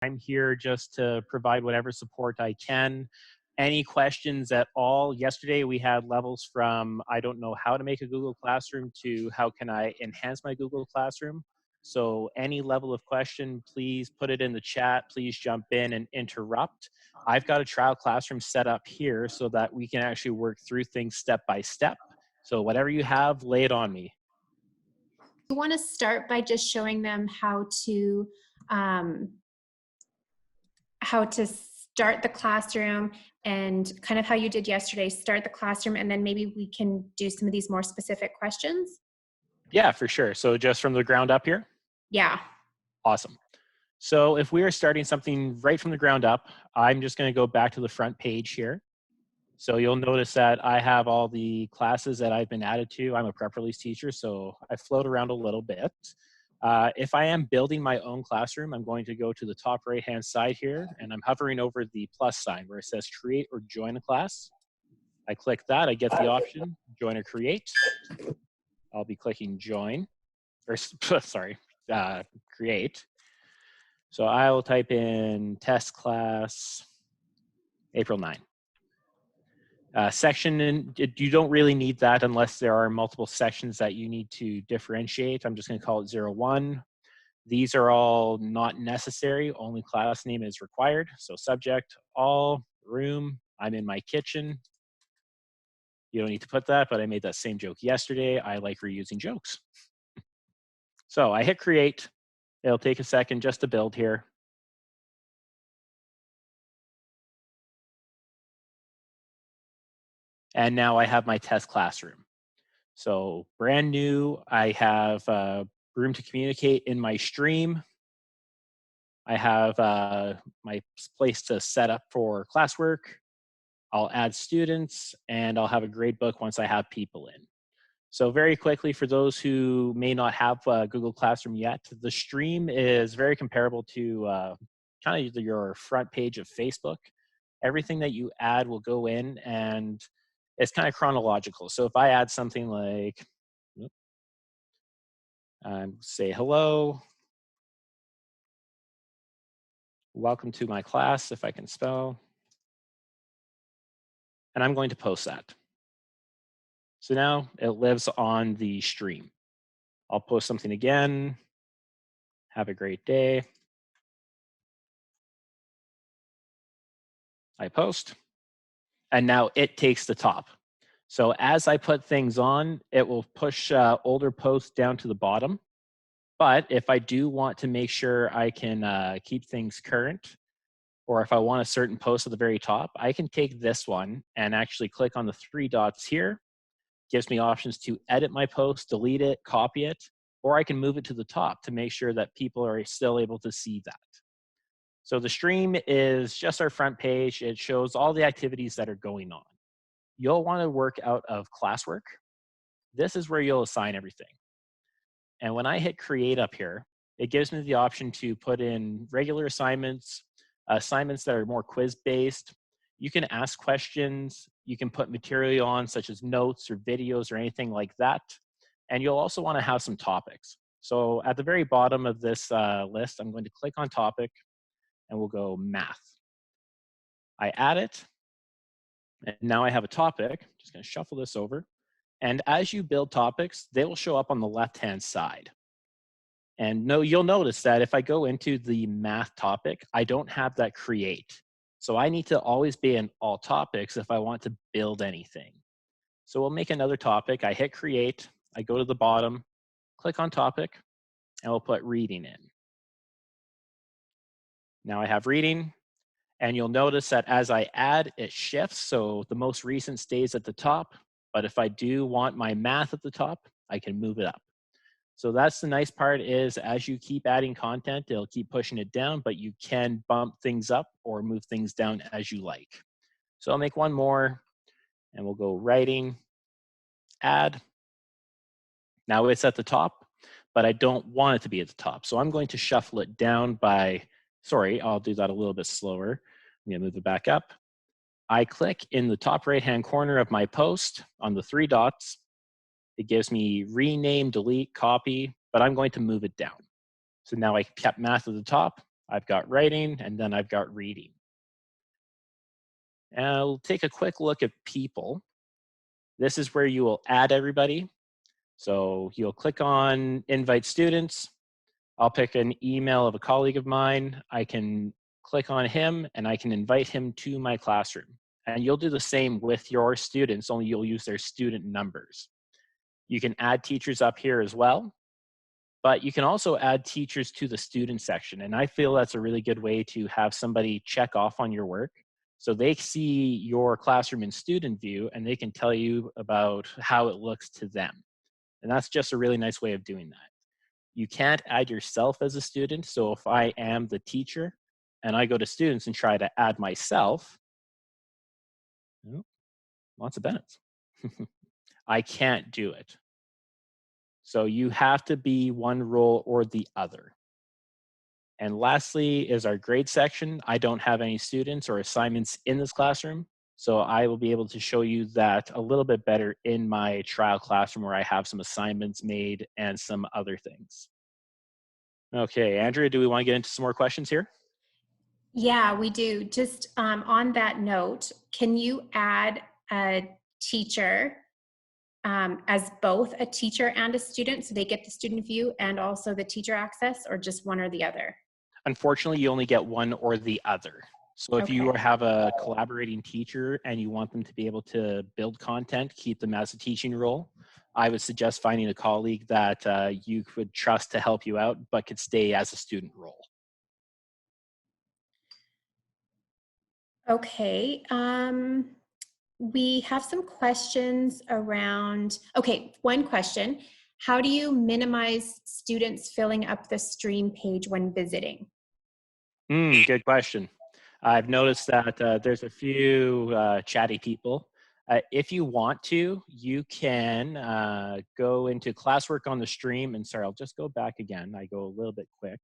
I'm here just to provide whatever support I can. Any questions at all? Yesterday we had levels from I don't know how to make a Google Classroom to how can I enhance my Google Classroom. So any level of question, please put it in the chat. Please jump in and interrupt. I've got a trial classroom set up here so that we can actually work through things step by step. So whatever you have, lay it on me. You want to start by just showing them how to start the classroom and kind of how you did yesterday, start the classroom, and then maybe we can do some of these more specific questions. Yeah, for sure. So just from the ground up here? Yeah. Awesome. So if we are starting something right from the ground up, I'm just going to go back to the front page here. So you'll notice that I have all the classes that I've been added to. I'm a prep release teacher, so I float around a little bit. If I am building my own classroom, I'm going to go to the top right-hand side here, and I'm hovering over the plus sign where it says create or join a class. I click that, I get the option, join or create. I'll be clicking join, or sorry, create. So I will type in test class April 9. Section, and you don't really need that unless there are multiple sections that you need to differentiate. I'm just going to call it 01. These are all not necessary, only class name is required. So subject, all, room, I'm in my kitchen. You don't need to put that, but I made that same joke yesterday. I like reusing jokes. So I hit create. It'll take a second just to build here. And now I have my test classroom. So brand new, I have room to communicate in my stream. I have my place to set up for classwork. I'll add students, and I'll have a grade book once I have people in. So very quickly, for those who may not have Google Classroom yet, the stream is very comparable to kind of your front page of Facebook. Everything that you add will go in, and it's kind of chronological. So if I add something like, say hello, welcome to my class, if I can spell, and I'm going to post that. So now it lives on the stream. I'll post something again. Have a great day. I post, and now it takes the top. So as I put things on, it will push older posts down to the bottom. But if I do want to make sure I can keep things current, or if I want a certain post at the very top, I can take this one and actually click on the 3 dots here. Gives me options to edit my post, delete it, copy it, or I can move it to the top to make sure that people are still able to see that. So the stream is just our front page. It shows all the activities that are going on. You'll want to work out of classwork. This is where you'll assign everything. And when I hit create up here, it gives me the option to put in regular assignments, assignments that are more quiz-based. You can ask questions. You can put material on, such as notes or videos or anything like that. And you'll also want to have some topics. So at the very bottom of this list, I'm going to click on topic, and we'll go math. I add it, and now I have a topic. Just going to shuffle this over. And as you build topics, they will show up on the left-hand side. And you'll notice that if I go into the math topic, I don't have that create. So I need to always be in all topics if I want to build anything. So we'll make another topic. I hit create. I go to the bottom, click on topic, and we'll put reading in. Now I have reading. And you'll notice that as I add, it shifts. So the most recent stays at the top. But if I do want my math at the top, I can move it up. So that's the nice part is as you keep adding content, it'll keep pushing it down, but you can bump things up or move things down as you like. So I'll make one more, and we'll go writing, add. Now it's at the top, but I don't want it to be at the top. So I'm going to shuffle it down by, sorry, I'll do that a little bit slower. I'm going to move it back up. I click in the top right-hand corner of my post on the 3 dots. It gives me rename, delete, copy, but I'm going to move it down. So now I kept math at the top. I've got writing, and then I've got reading. And I'll take a quick look at people. This is where you will add everybody. So you'll click on invite students. I'll pick an email of a colleague of mine. I can click on him and I can invite him to my classroom. And you'll do the same with your students, only you'll use their student numbers. You can add teachers up here as well, but you can also add teachers to the student section. And I feel that's a really good way to have somebody check off on your work. So they see your classroom in student view and they can tell you about how it looks to them. And that's just a really nice way of doing that. You can't add yourself as a student. So if I am the teacher and I go to students and try to add myself, oh, lots of Bennett's. I can't do it. So you have to be one role or the other. And lastly is our grade section. I don't have any students or assignments in this classroom, so I will be able to show you that a little bit better in my trial classroom where I have some assignments made and some other things. Okay, Andrea, do we want to get into some more questions here? Yeah, we do. Just on that note, can you add a teacher as both a teacher and a student so they get the student view and also the teacher access, or just one or the other? Unfortunately, you only get one or the other. So if you Okay. have a collaborating teacher and you want them to be able to build content, keep them as a teaching role, I would suggest finding a colleague that you could trust to help you out, but could stay as a student role. Okay. We have some questions around, okay, one question. How do you minimize students filling up the stream page when visiting? Good question. I've noticed that there's a few chatty people. If you want to, you can go into classwork on the stream. And sorry, I'll just go back again. I go a little bit quick.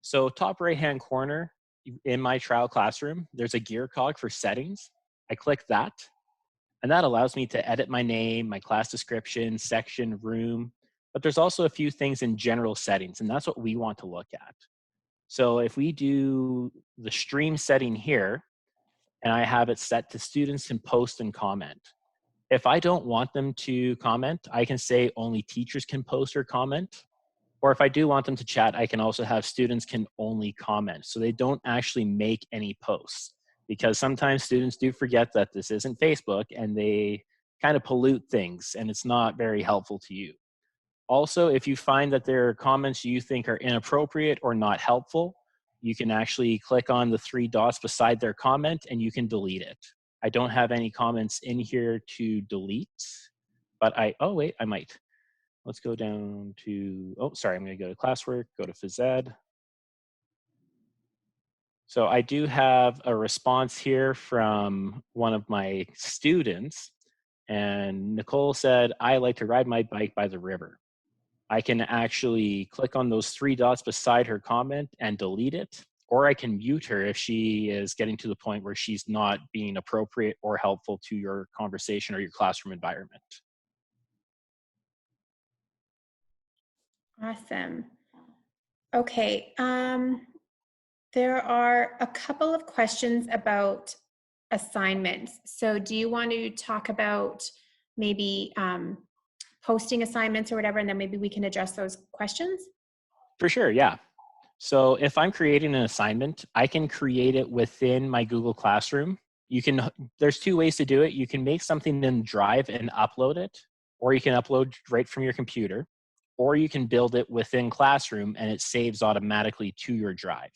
So top right-hand corner in my trial classroom, there's a gear cog for settings. I click that, and that allows me to edit my name, my class description, section, room. But there's also a few things in general settings, and that's what we want to look at. So if we do the stream setting here, and I have it set to students can post and comment. If I don't want them to comment, I can say only teachers can post or comment. Or if I do want them to chat, I can also have students can only comment. So they don't actually make any posts, because sometimes students do forget that this isn't Facebook and they kind of pollute things and it's not very helpful to you. Also, if you find that there are comments you think are inappropriate or not helpful, you can actually click on the three dots beside their comment and you can delete it. I don't have any comments in here to delete, but oh wait, I might. Let's go down to, oh, sorry, I'm gonna go to classwork, go to phys ed. So I do have a response here from one of my students, and Nicole said, I like to ride my bike by the river. I can actually click on those three dots beside her comment and delete it, or I can mute her if she is getting to the point where she's not being appropriate or helpful to your conversation or your classroom environment. Awesome. Okay. There are a couple of questions about assignments. So do you want to talk about maybe posting assignments or whatever, and then maybe we can address those questions? For sure, yeah. So if I'm creating an assignment, I can create it within my Google Classroom. There's two ways to do it. You can make something in Drive and upload it, or you can upload right from your computer, or you can build it within Classroom and it saves automatically to your Drive.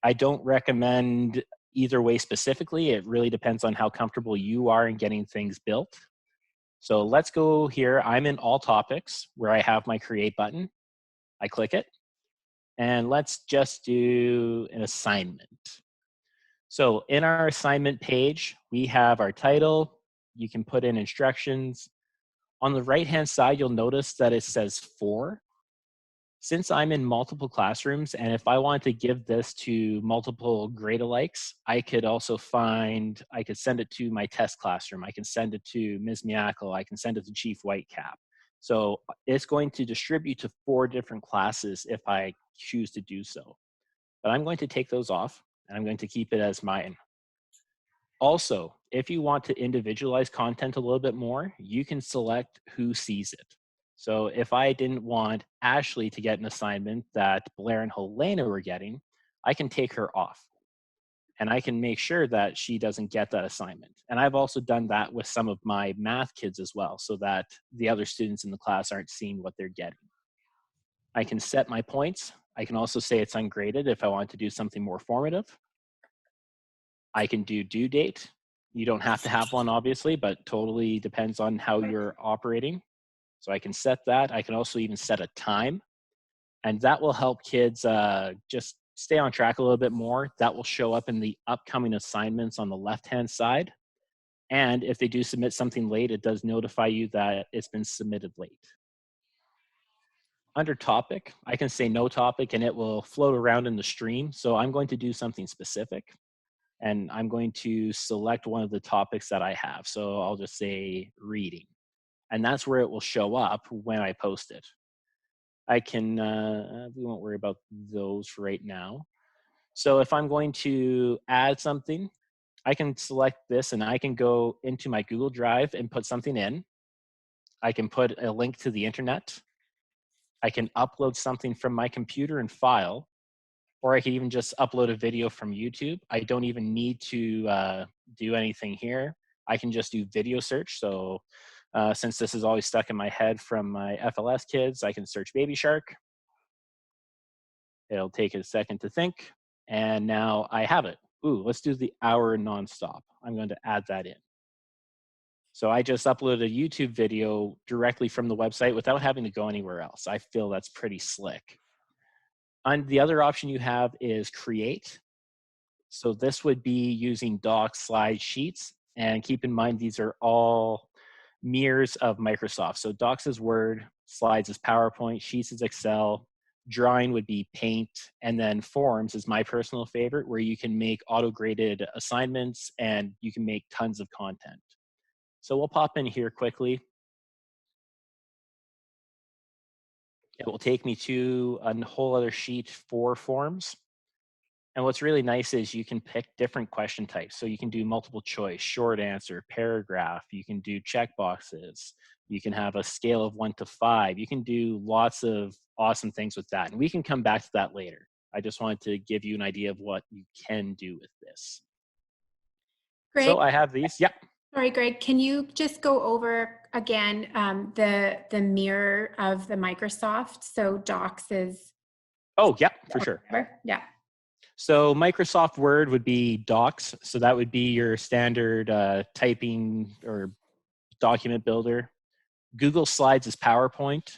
I don't recommend either way specifically. It really depends on how comfortable you are in getting things built. So let's go here. I'm in all topics where I have my create button. I click it. And let's just do an assignment. So in our assignment page, we have our title. You can put in instructions. On the right-hand side, you'll notice that it says 4. Since I'm in multiple classrooms, and if I wanted to give this to multiple grade-alikes, I could send it to my test classroom. I can send it to Ms. Miakel. I can send it to Chief Whitecap. So it's going to distribute to 4 different classes if I choose to do so. but I'm going to take those off and I'm going to keep it as mine. Also, if you want to individualize content a little bit more, you can select who sees it. So if I didn't want Ashley to get an assignment that Blair and Helena were getting, I can take her off and I can make sure that she doesn't get that assignment. And I've also done that with some of my math kids as well, so that the other students in the class aren't seeing what they're getting. I can set my points. I can also say it's ungraded if I want to do something more formative. I can do due date. You don't have to have one, obviously, but totally depends on how you're operating. So I can set that. I can also even set a time, and that will help kids just stay on track a little bit more. That will show up in the upcoming assignments on the left-hand side. And if they do submit something late, it does notify you that it's been submitted late. Under topic, I can say no topic and it will float around in the stream. So I'm going to do something specific and I'm going to select one of the topics that I have. So I'll just say reading, and that's where it will show up when I post it. I can, we won't worry about those right now. So if I'm going to add something, I can select this and I can go into my Google Drive and put something in. I can put a link to the internet. I can upload something from my computer and file, or I can even just upload a video from YouTube. I don't even need to do anything here. I can just do video search. So since this is always stuck in my head from my FLS kids, I can search Baby Shark. It'll take a second to think. And now I have it. Ooh, let's do the hour nonstop. I'm going to add that in. So I just uploaded a YouTube video directly from the website without having to go anywhere else. I feel that's pretty slick. And the other option you have is create. So this would be using Docs, Slides, Sheets. And keep in mind, these are all mirrors of Microsoft. So Docs is Word, Slides is PowerPoint, Sheets is Excel, Drawing would be Paint, and then Forms is my personal favorite, where you can make auto-graded assignments and you can make tons of content. So we'll pop in here quickly. It will take me to a whole other sheet for forms. And what's really nice is you can pick different question types. So you can do multiple choice, short answer, paragraph. You can do checkboxes. You can have a scale of 1 to 5. You can do lots of awesome things with that. And we can come back to that later. I just wanted to give you an idea of what you can do with this. Greg, So I have these. Yep. sorry, Greg, can you just go over again the mirror of the Microsoft? So Docs is. Oh, yep, for sure. Yeah. So Microsoft Word would be Docs. So that would be your standard typing or document builder. Google Slides is PowerPoint.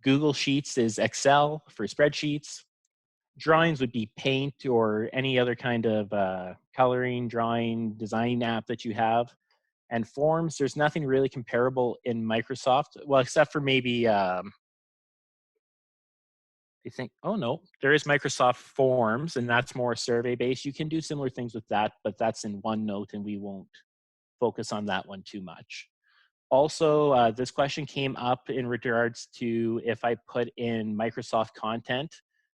Google Sheets is Excel for spreadsheets. Drawings would be Paint or any other kind of coloring, drawing, designing app that you have. And Forms, there's nothing really comparable in Microsoft, well, except for maybe, I think, oh no, there is Microsoft Forms, and that's more survey-based. You can do similar things with that, but that's in OneNote, and we won't focus on that one too much. Also, this question came up in regards to if I put in Microsoft content,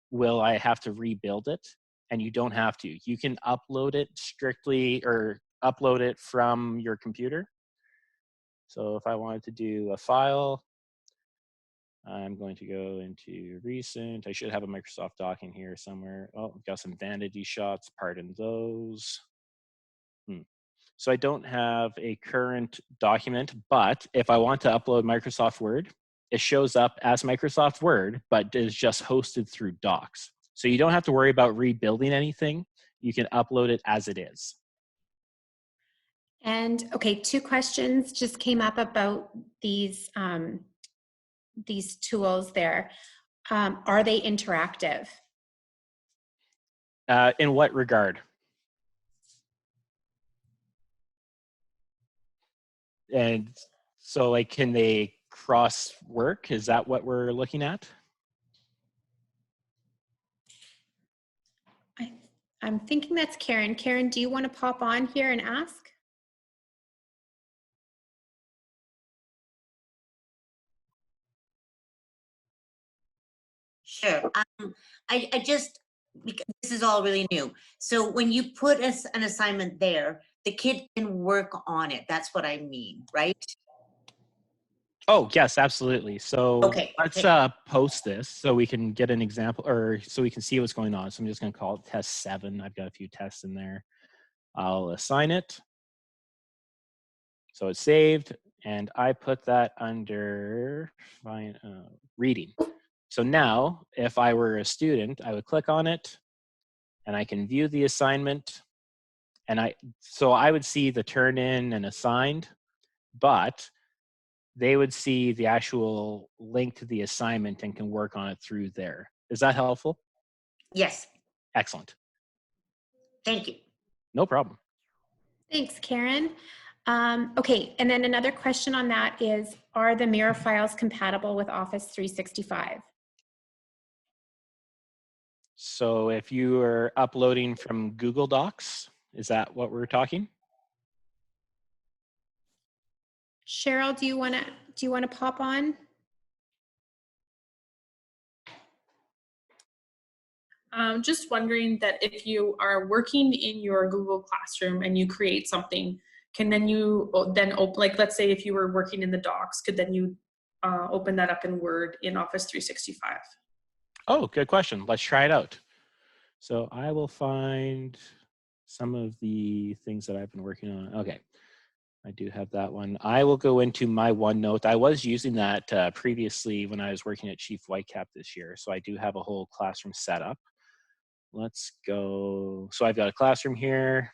will I have to rebuild it? And you don't have to. You can upload it strictly or upload it from your computer. So if I wanted to do a file, I'm going to go into recent. I should have a Microsoft doc in here somewhere. Oh, I've got some vanity shots, pardon those. So I don't have a current document, but if I want to upload Microsoft Word, it shows up as Microsoft Word, but is just hosted through Docs. So you don't have to worry about rebuilding anything. You can upload it as it is. And okay, 2 questions just came up about these tools there. Are they interactive? In what regard? And so like, can they cross work? Is that what we're looking at? I'm thinking that's Karen. Karen, do you want to pop on here and ask? Sure. I just because this is all really new. So when you put an assignment there, the kid can work on it. That's what I mean, right? Oh, yes, absolutely. So Okay. let's post this so we can get an example, or so we can see what's going on. So I'm just going to call it test 7. I've got a few tests in there. I'll assign it. So it's saved, and I put that under reading. So now, if I were a student, I would click on it, and I can view the assignment. And so I would see the turn in and assigned, but they would see the actual link to the assignment and can work on it through there. Is that helpful? Yes. Excellent. Thank you. No problem. Thanks, Karen. Okay, and then another question on that is, are the mirror files compatible with Office 365? So if you are uploading from Google Docs, is that what we're talking? Cheryl, do you want to pop on? Just wondering that if you are working in your Google Classroom and you create something, can then you then open, like let's say if you were working in the docs, could then you open that up in Word in Office 365? Oh, good question. Let's try it out. So I will find some of the things that I've been working on. Okay, I do have that one. I will go into my OneNote. I was using that previously when I was working at Chief Whitecap this year. So I do have a whole classroom set up. Let's go. So I've got a classroom here.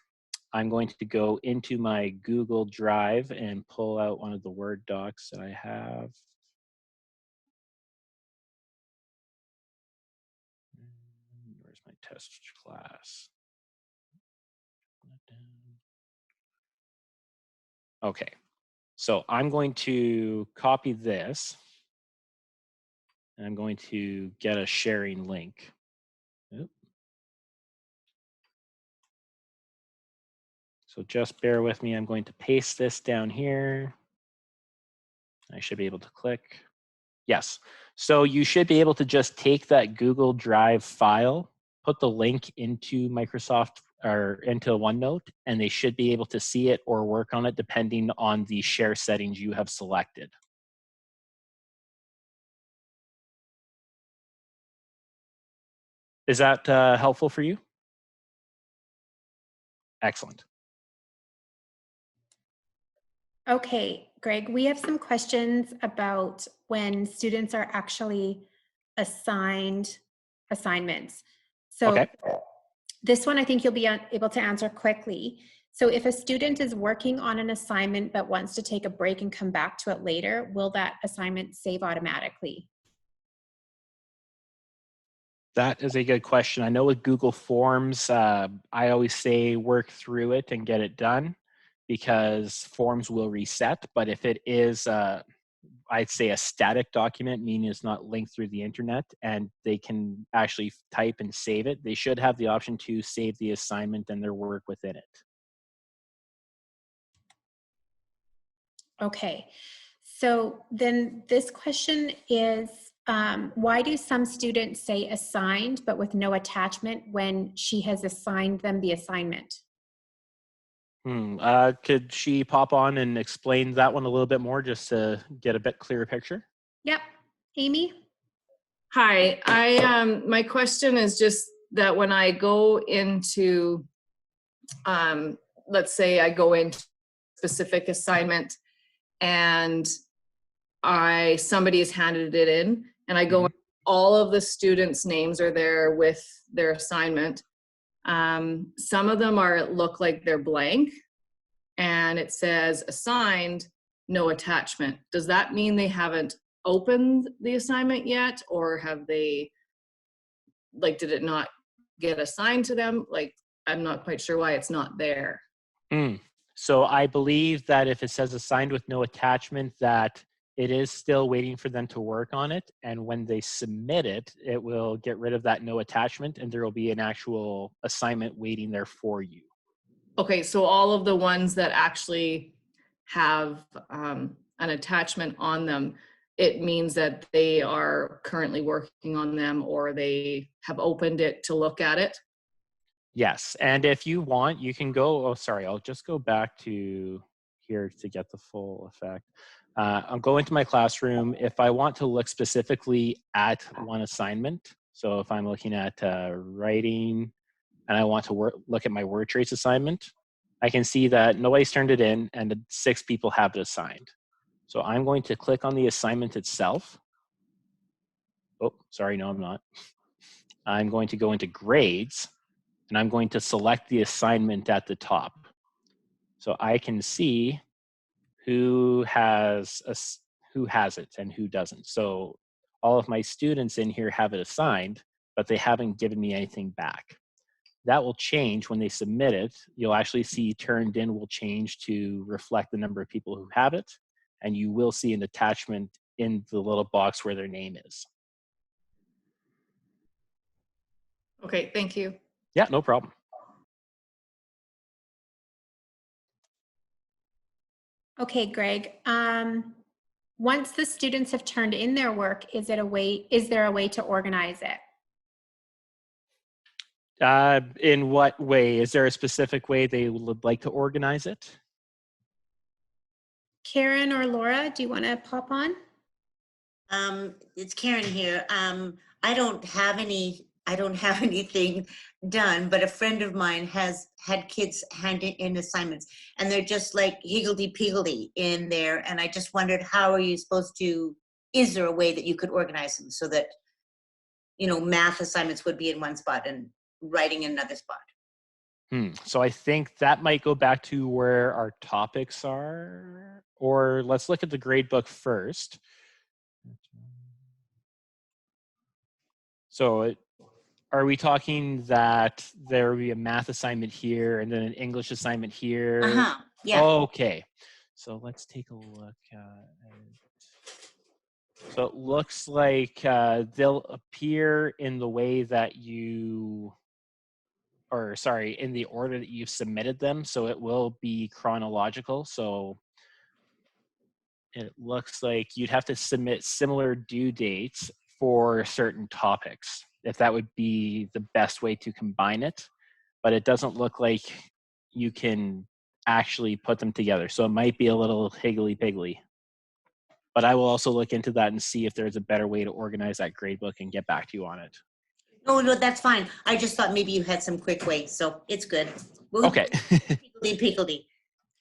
I'm going to go into my Google Drive and pull out one of the Word docs that I have. Where's my test class? Okay, so I'm going to copy this, and I'm going to get a sharing link. Oop. So just bear with me. I'm going to paste this down here. I should be able to click. Yes. So you should be able to just take that Google Drive file, put the link into Microsoft or into OneNote, and they should be able to see it or work on it depending on the share settings you have selected. Is that helpful for you? Excellent. Okay, Greg, we have some questions about when students are actually assigned assignments. So Okay. this one I think you'll be able to answer quickly. So if a student is working on an assignment but wants to take a break and come back to it later, will that assignment save automatically? That is a good question. I know with Google Forms, I always say work through it and get it done because forms will reset. But if it is, I'd say a static document, meaning it's not linked through the internet and they can actually type and save it, they should have the option to save the assignment and their work within it. Okay, so then this question is, why do some students say assigned but with no attachment when she has assigned them the assignment? Could she pop on and explain that one a little bit more just to get a bit clearer picture? Yep, Amy? Hi, my question is just that when I go into, let's say I go into specific assignment and somebody has handed it in and I go, all of the students' names are there with their assignment. Some of them look like they're blank and it says assigned, no attachment. Does that mean they haven't opened the assignment yet, or have they, like, did it not get assigned to them? Like, I'm not quite sure why it's not there. So I believe that if it says assigned with no attachment, that it is still waiting for them to work on it. And when they submit it, it will get rid of that no attachment and there will be an actual assignment waiting there for you. Okay, so all of the ones that actually have an attachment on them, it means that they are currently working on them or they have opened it to look at it. Yes, and if you want, you can go, oh, sorry, I'll just go back to here to get the full effect. I'll go into my classroom. If I want to look specifically at one assignment, so if I'm looking at writing and I want to look at my word trace assignment, I can see that nobody's turned it in and 6 people have it assigned. So I'm going to click on the assignment itself. Oh, sorry, no, I'm not. I'm going to go into grades and I'm going to select the assignment at the top. So I can see who has it and who doesn't. So all of my students in here have it assigned, but they haven't given me anything back. That will change when they submit it. You'll actually see turned in will change to reflect the number of people who have it, and you will see an attachment in the little box where their name is. Okay, thank you. Yeah, no problem. Okay, Greg. Once the students have turned in their work, is there a way to organize it? In what way? Is there a specific way they would like to organize it? Karen or Laura, do you want to pop on? It's Karen here. I don't have anything done, but a friend of mine has had kids hand in assignments, and they're just like higgledy-piggledy in there. And I just wondered, how are you supposed to? Is there a way that you could organize them so that, you know, math assignments would be in one spot and writing in another spot? So I think that might go back to where our topics are, or let's look at the grade book first. So are we talking that there will be a math assignment here and then an English assignment here? Yeah. Okay. So let's take a look at it. So it looks like they'll appear in the way that you, or sorry, in the order that you've submitted them. So it will be chronological. So it looks like you'd have to submit similar due dates for certain topics, if that would be the best way to combine it. But it doesn't look like you can actually put them together. So it might be a little higgly-piggly. But I will also look into that and see if there's a better way to organize that gradebook and get back to you on it. No, that's fine. I just thought maybe you had some quick way, so it's good. Okay. Higgledy-piggledy.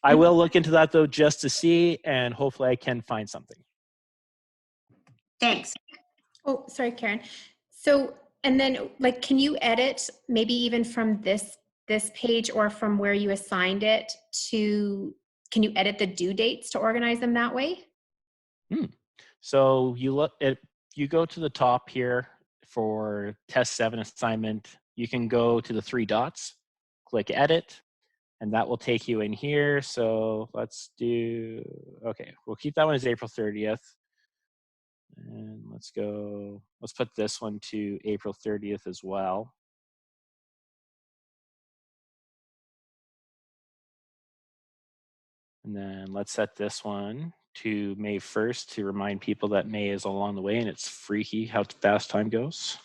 I will look into that though, just to see, and hopefully I can find something. Thanks. Oh, sorry, Karen. So, and then like, can you edit maybe even from this page or from where you assigned it to, can you edit the due dates to organize them that way? So you go to the top here for test 7 assignment. You can go to the 3 dots, click edit, and that will take you in here. So let's do, okay, we'll keep that one as April 30th. And let's put this one to April 30th as well. And then let's set this one to May 1st to remind people that May is along the way, and it's freaky how fast time goes.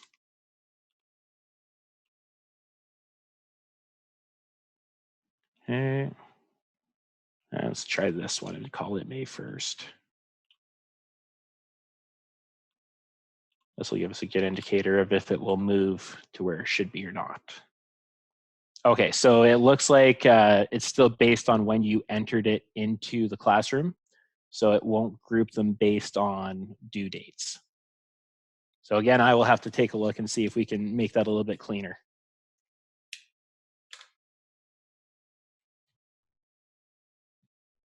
Okay. Let's try this one and call it May 1st. This will give us a good indicator of if it will move to where it should be or not. Okay, so it looks like it's still based on when you entered it into the classroom. So it won't group them based on due dates. So again, I will have to take a look and see if we can make that a little bit cleaner.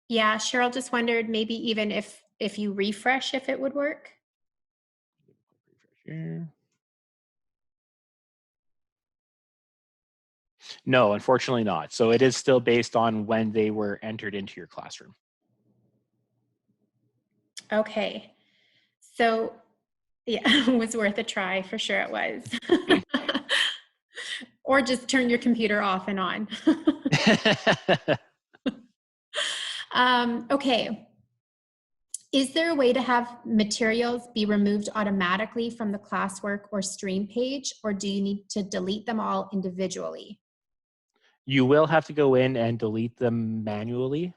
Yeah, Cheryl just wondered maybe even if you refresh, if it would work. Here. No, unfortunately not. So it is still based on when they were entered into your classroom. Okay. So yeah, it was worth a try, for sure it was. Or just turn your computer off and on. Okay. Is there a way to have materials be removed automatically from the classwork or stream page, or do you need to delete them all individually? You will have to go in and delete them manually.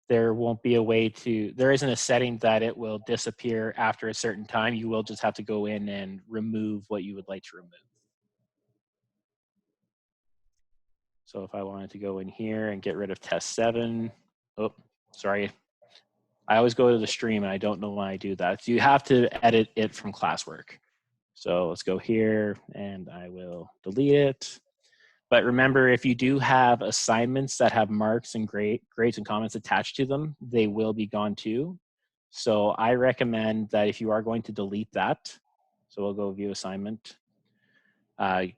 There won't be a way to, there isn't a setting that it will disappear after a certain time. You will just have to go in and remove what you would like to remove. So if I wanted to go in here and get rid of test 7, oh, sorry. I always go to the stream and I don't know why I do that. So you have to edit it from classwork. So let's go here and I will delete it. But remember, if you do have assignments that have marks and grades and comments attached to them, they will be gone too. So I recommend that if you are going to delete that, so we'll go view assignment,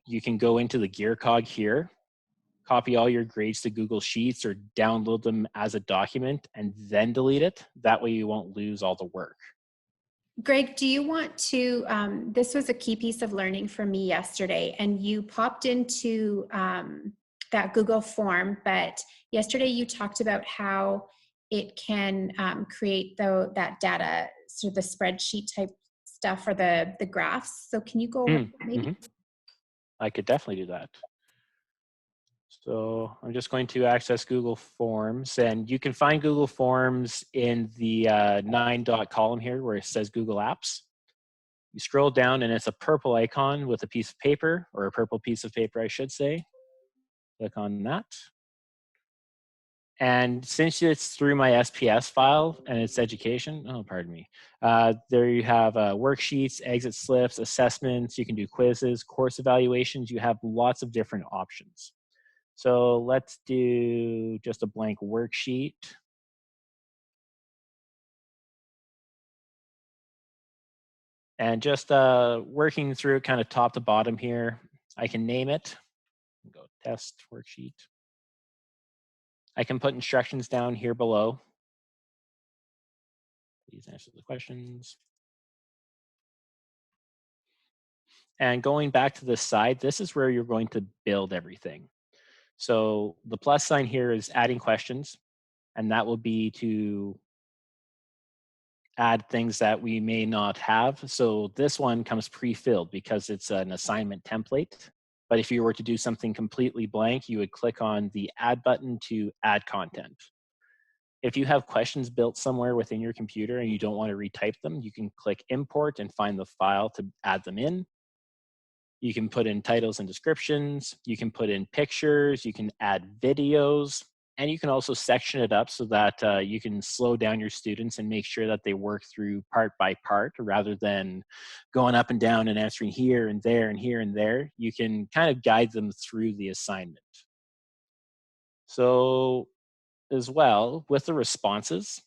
you can go into the gear cog here, copy all your grades to Google Sheets or download them as a document and then delete it. That way you won't lose all the work. Greg, do you want to, this was a key piece of learning for me yesterday, and you popped into that Google form, but yesterday you talked about how it can create that data, sort of the spreadsheet type stuff for the graphs. So can you go over that maybe? I could definitely do that. So I'm just going to access Google Forms, and you can find Google Forms in the 9-dot column here where it says Google Apps. You scroll down and it's a purple icon with a piece of paper, or a purple piece of paper, I should say. Click on that. And since it's through my SPS file and it's education, oh, pardon me, there you have worksheets, exit slips, assessments, you can do quizzes, course evaluations, you have lots of different options. So let's do just a blank worksheet. And just working through kind of top to bottom here, I can name it. Go test worksheet. I can put instructions down here below. Please answer the questions. And going back to this side, this is where you're going to build everything. So the plus sign here is adding questions, and that will be to add things that we may not have. So this one comes pre-filled because it's an assignment template. But if you were to do something completely blank, you would click on the add button to add content. If you have questions built somewhere within your computer and you don't want to retype them, you can click import and find the file to add them in. You can put in titles and descriptions, you can put in pictures, you can add videos, and you can also section it up so that you can slow down your students and make sure that they work through part by part rather than going up and down and answering here and there and here and there. You can kind of guide them through the assignment. So as well, with the responses,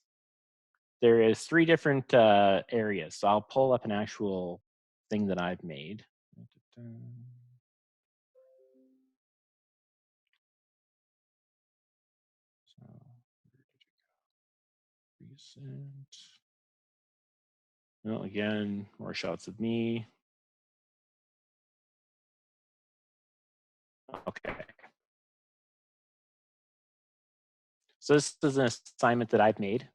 there is 3 different areas. So I'll pull up an actual thing that I've made. Recent. Well, again, more shots of me. Okay. So this is an assignment that I've made.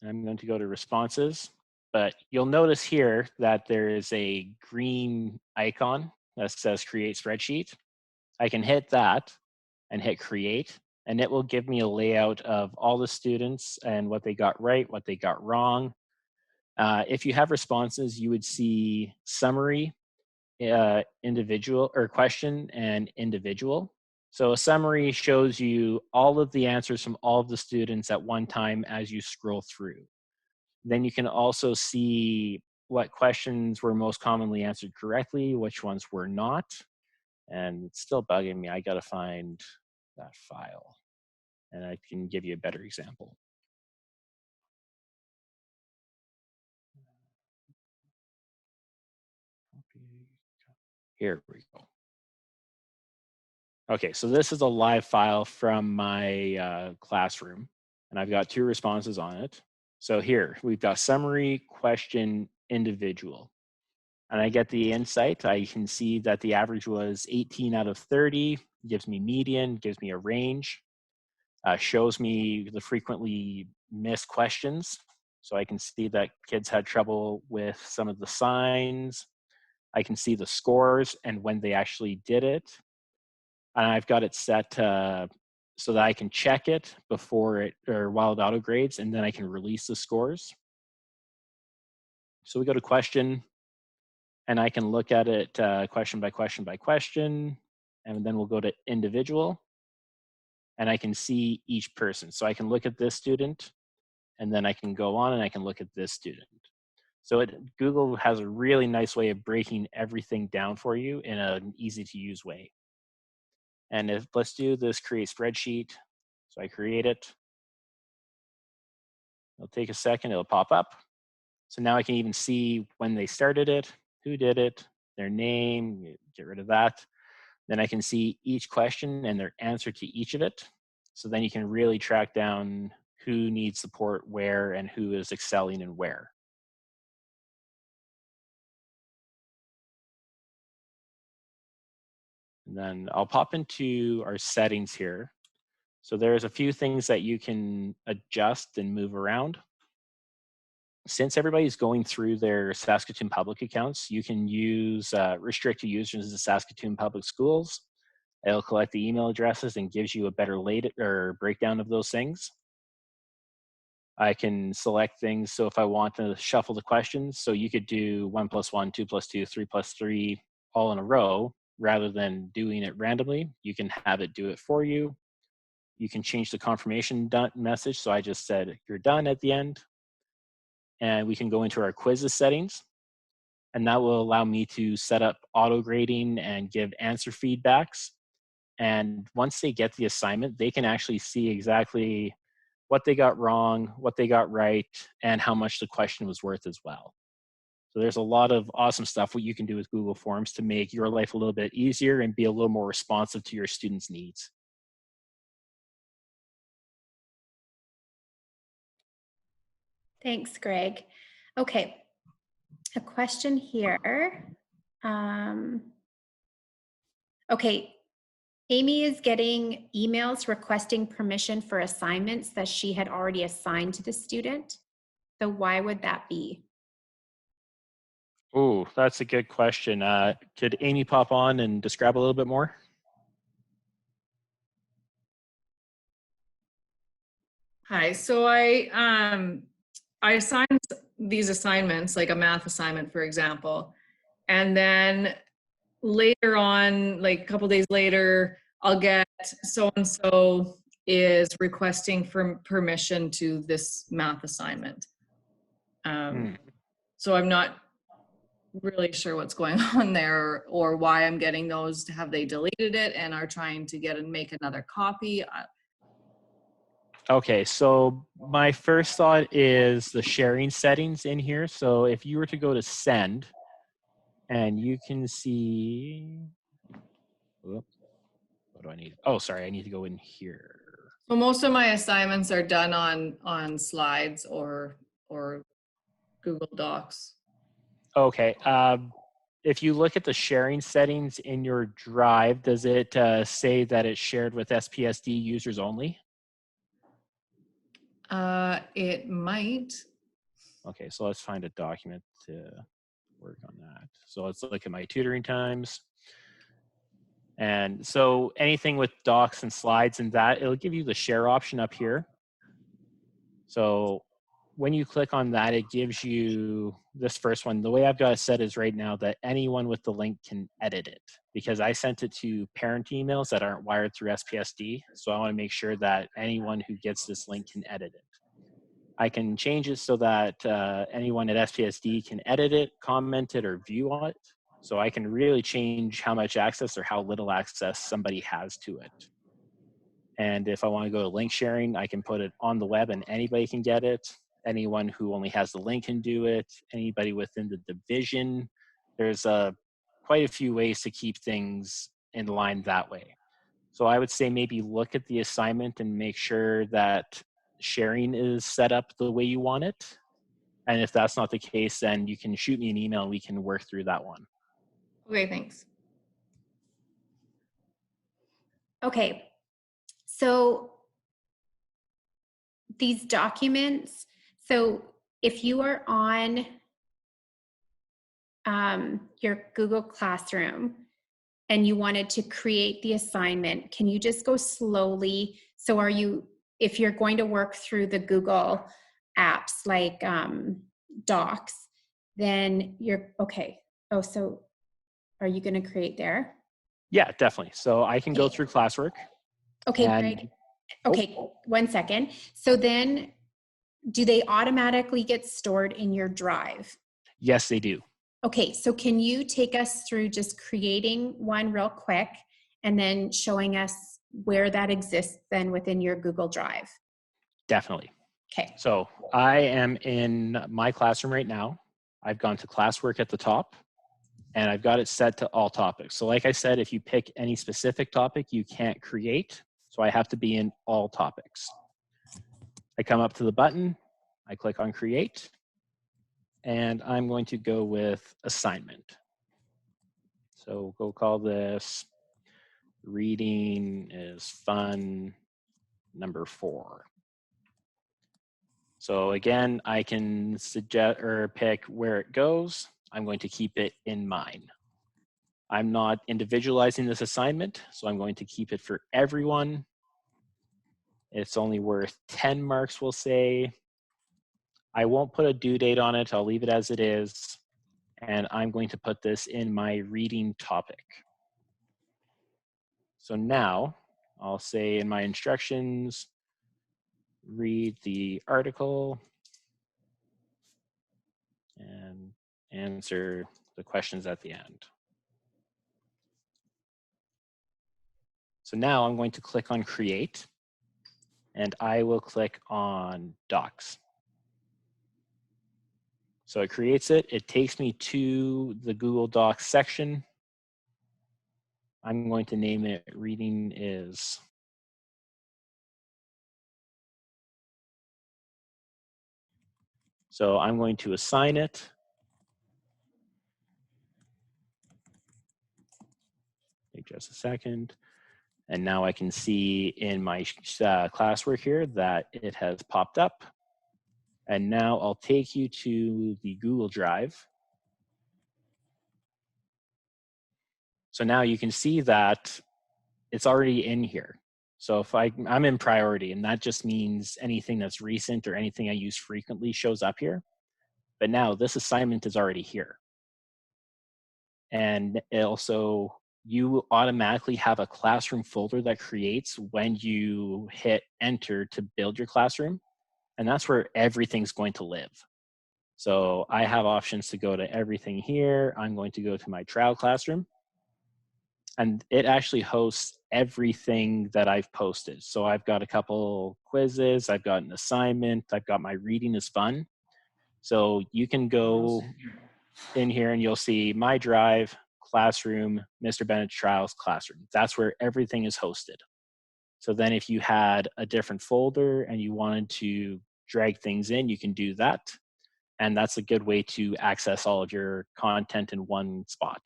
I'm going to go to responses, but you'll notice here that there is a green icon that says create spreadsheet. I can hit that and hit create, and it will give me a layout of all the students and what they got right, what they got wrong. If you have responses, you would see summary, individual, or question and individual. So a summary shows you all of the answers from all of the students at one time as you scroll through. Then you can also see what questions were most commonly answered correctly, which ones were not. And it's still bugging me. I gotta find that file and I can give you a better example. Here we go. Okay, so this is a live file from my classroom, and I've got 2 responses on it. So here, we've got summary, question, individual. And I get the insight. I can see that the average was 18 out of 30, gives me median, gives me a range. shows me the frequently missed questions. So I can see that kids had trouble with some of the signs. I can see the scores and when they actually did it. And I've got it set so that I can check it before it or while it auto grades, and then I can release the scores. So we go to question, and I can look at it question by question by question, and then we'll go to individual, and I can see each person. So I can look at this student, and then I can go on and I can look at this student. So Google has a really nice way of breaking everything down for you in an easy to use way. And let's do this create spreadsheet. So I create it. It'll take a second, it'll pop up. So now I can even see when they started it, who did it, their name, get rid of that. Then I can see each question and their answer to each of it. So then you can really track down who needs support where and who is excelling and where. And then I'll pop into our settings here. So there's a few things that you can adjust and move around. Since everybody's going through their Saskatoon public accounts, you can use restricted users to Saskatoon Public Schools. It'll collect the email addresses and gives you a better breakdown of those things. I can select things. So if I want to shuffle the questions, so you could do 1 + 1, 2 + 2, 3 + 3 all in a row, rather than doing it randomly. You can have it do it for you. You can change the confirmation done message. So I just said, you're done at the end. And we can go into our quizzes settings. And that will allow me to set up auto grading and give answer feedbacks. And once they get the assignment, they can actually see exactly what they got wrong, what they got right, and how much the question was worth as well. So there's a lot of awesome stuff what you can do with Google Forms to make your life a little bit easier and be a little more responsive to your students' needs. Thanks, Greg. Okay, a question here. Okay, Amy is getting emails requesting permission for assignments that she had already assigned to the student. So why would that be? Oh, that's a good question. Could Amy pop on and describe a little bit more? Hi, so I assigned these assignments, like a math assignment, for example, and then later on, like a couple days later, I'll get so-and-so is requesting for permission to this math assignment. So I'm not really sure what's going on there or why I'm getting those. Have they deleted it and are trying to get and make another copy? Okay, so my first thought is the sharing settings in here. So if you were to go to send, and you can see, what do I need? Oh, sorry, I need to go in here. So most of my assignments are done on slides or Google Docs. Okay, if you look at the sharing settings in your Drive, does it say that it's shared with SPSD users only? It might. Okay, so let's find a document to work on that. So let's look at my tutoring times. And so anything with docs and slides and that, it'll give you the share option up here. So when you click on that, it gives you this first one. The way I've got it set is right now that anyone with the link can edit it, because I sent it to parent emails that aren't wired through SPSD. So I want to make sure that anyone who gets this link can edit it. I can change it so that anyone at SPSD can edit it, comment it, or view on it. So I can really change how much access or how little access somebody has to it. And if I want to go to link sharing, I can put it on the web and anybody can get it. Anyone who only has the link can do it. Anybody within the division. There's quite a few ways to keep things in line that way. So I would say maybe look at the assignment and make sure that sharing is set up the way you want it. And if that's not the case, then you can shoot me an email and we can work through that one. Okay, thanks. Okay, so these documents, so if you are on your Google Classroom and you wanted to create the assignment, can you just go slowly? So if you're going to work through the Google apps like Docs, then okay. Oh, so are you going to create there? Yeah, definitely. So I can go Okay. through classwork. Okay, And Greg. Okay, 1 second. So then do they automatically get stored in your drive? yes, they do. Okay, so can you take us through just creating one real quick and then showing us where that exists then within your Google Drive? Definitely. Okay. So I am in my classroom right now. I've gone to classwork at the top, and I've got it set to all topics. So like I said, if you pick any specific topic, you can't create. So I have to be in all topics. I come up to the button, I click on create, and I'm going to go with assignment. So we'll call this reading is fun number 4. So again, I can suggest or pick where it goes. I'm going to keep it in mine. I'm not individualizing this assignment, so I'm going to keep it for everyone. It's only worth 10 marks, we'll say. I won't put a due date on it. I'll leave it as it is. And I'm going to put this in my reading topic. So now I'll say in my instructions, read the article and answer the questions at the end. So now I'm going to click on create, and I will click on docs. So it creates it. It takes me to the Google Docs section. I'm going to name it reading is. So I'm going to assign it. Take just a second. And now I can see in my classwork here that it has popped up. And now I'll take you to the Google Drive. So now you can see that it's already in here. So if I'm in priority, and that just means anything that's recent or anything I use frequently shows up here. But now this assignment is already here. And also, you automatically have a classroom folder that creates when you hit enter to build your classroom. And that's where everything's going to live. So I have options to go to everything here. I'm going to go to my trial classroom. And it actually hosts everything that I've posted. So I've got a couple quizzes, I've got an assignment, I've got my reading is fun. So you can go in here and you'll see my drive, classroom, Mr. Bennett Trials classroom. That's where everything is hosted. So then if you had a different folder and you wanted to drag things in, you can do that. And that's a good way to access all of your content in one spot.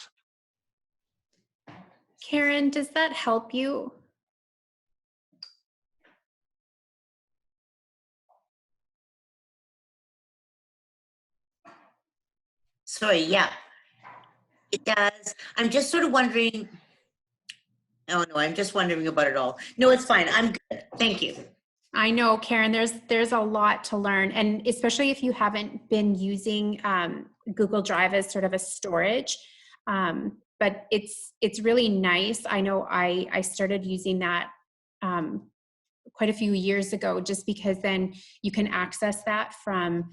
Karen, does that help you? Sorry, yeah, it does. I'm just sort of wondering. Oh no, I'm just wondering about it all. No, it's fine. I'm good. Thank you. I know, Karen, there's a lot to learn, and especially if you haven't been using Google Drive as sort of a storage. But it's really nice. I know I started using that quite a few years ago, just because then you can access that from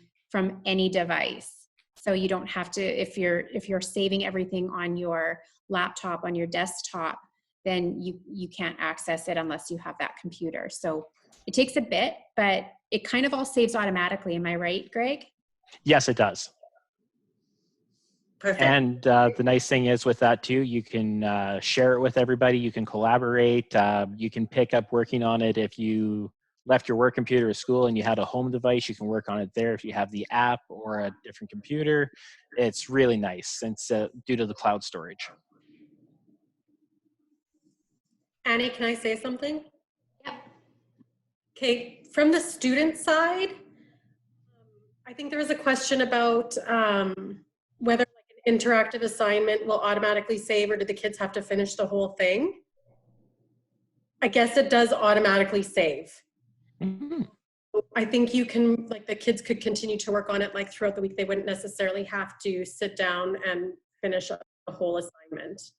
any device. So you don't have to, if you're saving everything on your laptop, on your desktop, then you can't access it unless you have that computer. So it takes a bit, but it kind of all saves automatically. Am I right, Greg? Yes, it does. Perfect. And the nice thing is with that too, you can share it with everybody. You can collaborate. You can pick up working on it. If you left your work computer at school and you had a home device, you can work on it there. If you have the app or a different computer, it's really nice since due to the cloud storage. Annie, can I say something? Yep. Okay, from the student side, I think there was a question about whether like an interactive assignment will automatically save, or do the kids have to finish the whole thing? I guess it does automatically save. Mhm. I think you can, like, the kids could continue to work on it like throughout the week. They wouldn't necessarily have to sit down and finish a whole assignment.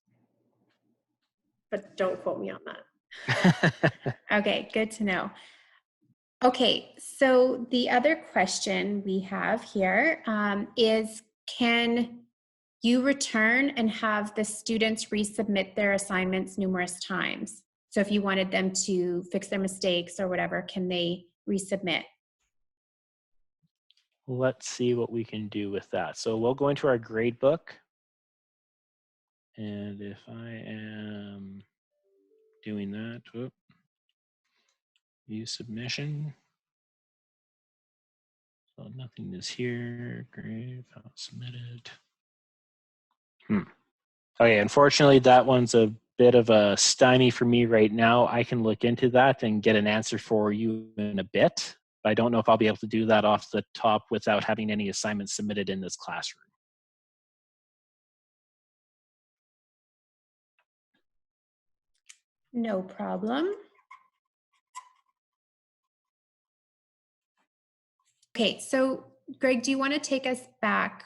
But don't quote me on that. Okay, good to know. Okay, so the other question we have here is, can you return and have the students resubmit their assignments numerous times? So if you wanted them to fix their mistakes or whatever, can they resubmit? Let's see what we can do with that. So we'll go into our grade book. And if I am doing that, whoop, view submission. So nothing is here. Great, file submitted. Okay, unfortunately, that one's a bit of a stymie for me right now. I can look into that and get an answer for you in a bit. But I don't know if I'll be able to do that off the top without having any assignments submitted in this classroom. No problem. Okay, so Greg, do you want to take us back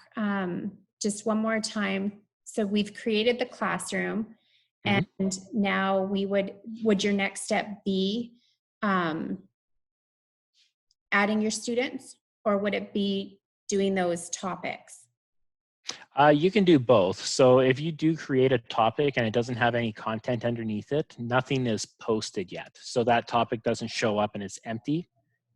just one more time? So we've created the classroom, and now would your next step be adding your students, or would it be doing those topics? You can do both. So if you do create a topic and it doesn't have any content underneath it, nothing is posted yet. So that topic doesn't show up and it's empty.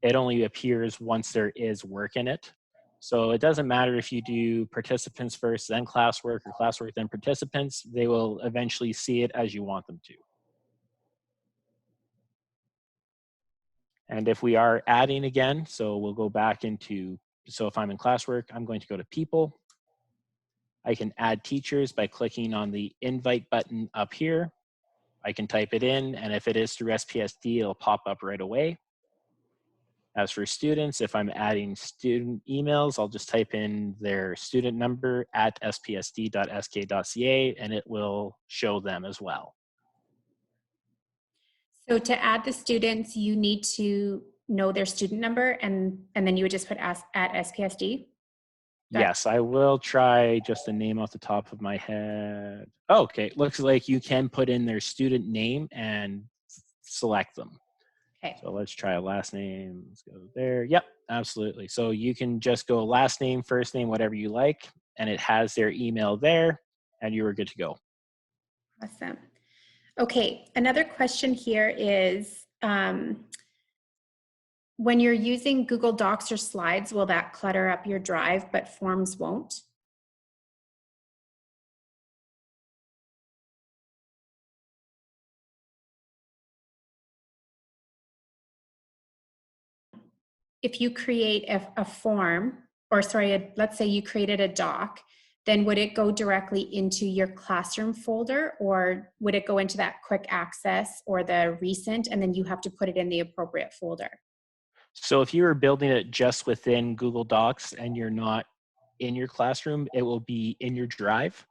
It only appears once there is work in it. So it doesn't matter if you do participants first, then classwork, or classwork, then participants. They will eventually see it as you want them to. And if we are adding again, so we'll go back into, so if I'm in classwork, I'm going to go to people. I can add teachers by clicking on the invite button up here. I can type it in, and if it is through SPSD, it'll pop up right away. As for students, if I'm adding student emails, I'll just type in their student number at spsd.sk.ca, and it will show them as well. So to add the students, you need to know their student number, and then you would just put at SPSD? Yes, I will try just a name off the top of my head. Oh, okay, looks like you can put in their student name and select them. Okay. So let's try a last name. Let's go there. Yep, absolutely. So you can just go last name, first name, whatever you like, and it has their email there, and you are good to go. Awesome. Okay, another question here is, when you're using Google Docs or Slides, will that clutter up your drive, but Forms won't? If you create a form, or sorry, let's say you created a doc, then would it go directly into your classroom folder, or would it go into that quick access or the recent, and then you have to put it in the appropriate folder? So if you are building it just within Google Docs and you're not in your classroom, it will be in your drive.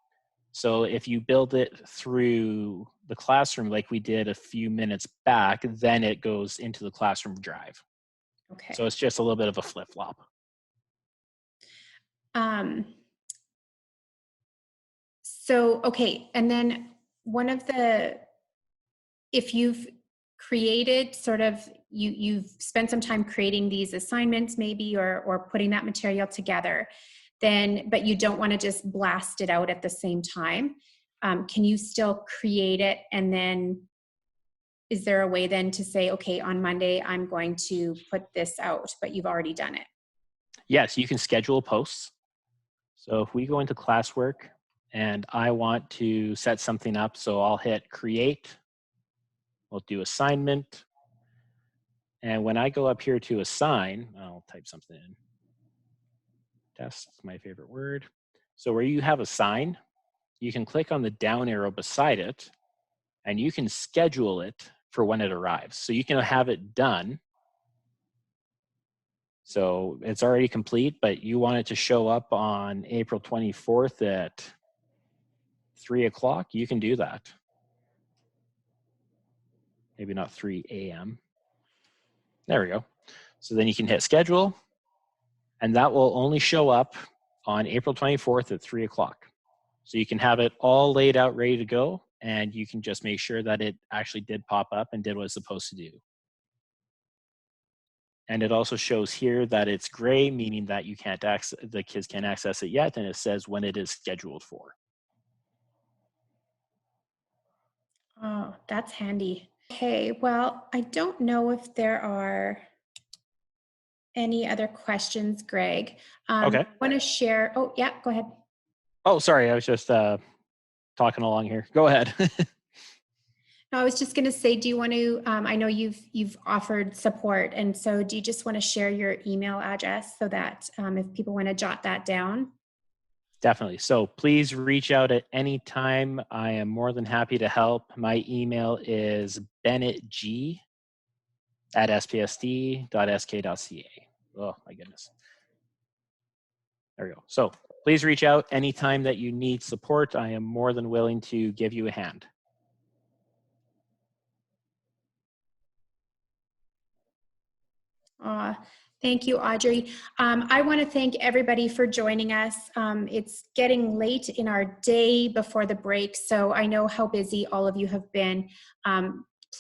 So if you build it through the classroom like we did a few minutes back, then it goes into the classroom drive. Okay. So it's just a little bit of a flip-flop. So, okay, and then if you've created sort of, you've spent some time creating these assignments maybe, or putting that material together, then, but you don't want to just blast it out at the same time, can you still create it, and then is there a way then to say, okay, on Monday, I'm going to put this out, but you've already done it? Yes, you can schedule posts. So if we go into classwork and I want to set something up, so I'll hit create, we'll do assignment. And when I go up here to assign, I'll type something in. That's my favorite word. So where you have assign, you can click on the down arrow beside it, and you can schedule it for when it arrives. So you can have it done, So it's already complete, but you want it to show up on April 24th at 3 o'clock, you can do that. Maybe not 3 a.m. There we go. So then you can hit schedule, and that will only show up on April 24th at 3 o'clock. So you can have it all laid out, ready to go, and you can just make sure that it actually did pop up and did what it's supposed to do. And it also shows here that it's gray, meaning that you can't access, the kids can't access it yet, and it says when it is scheduled for. Oh, that's handy. Okay, well, I don't know if there are any other questions, Greg. Okay. I want to share. Oh, yeah, go ahead. Oh, sorry, I was just talking along here. Go ahead. No, I was just going to say, do you want to? I know you've offered support, and so do you just want to share your email address so that if people want to jot that down? Definitely. So please reach out at any time. I am more than happy to help. My email is bennettg@spsd.sk.ca. Oh my goodness. There we go. So please reach out anytime that you need support. I am more than willing to give you a hand. Thank you, Audrey. I want to thank everybody for joining us. It's getting late in our day before the break, so I know how busy all of you have been.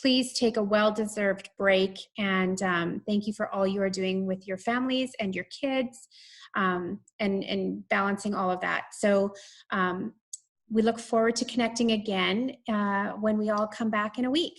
Please take a well-deserved break, and thank you for all you are doing with your families and your kids, and balancing all of that. So we look forward to connecting again when we all come back in a week.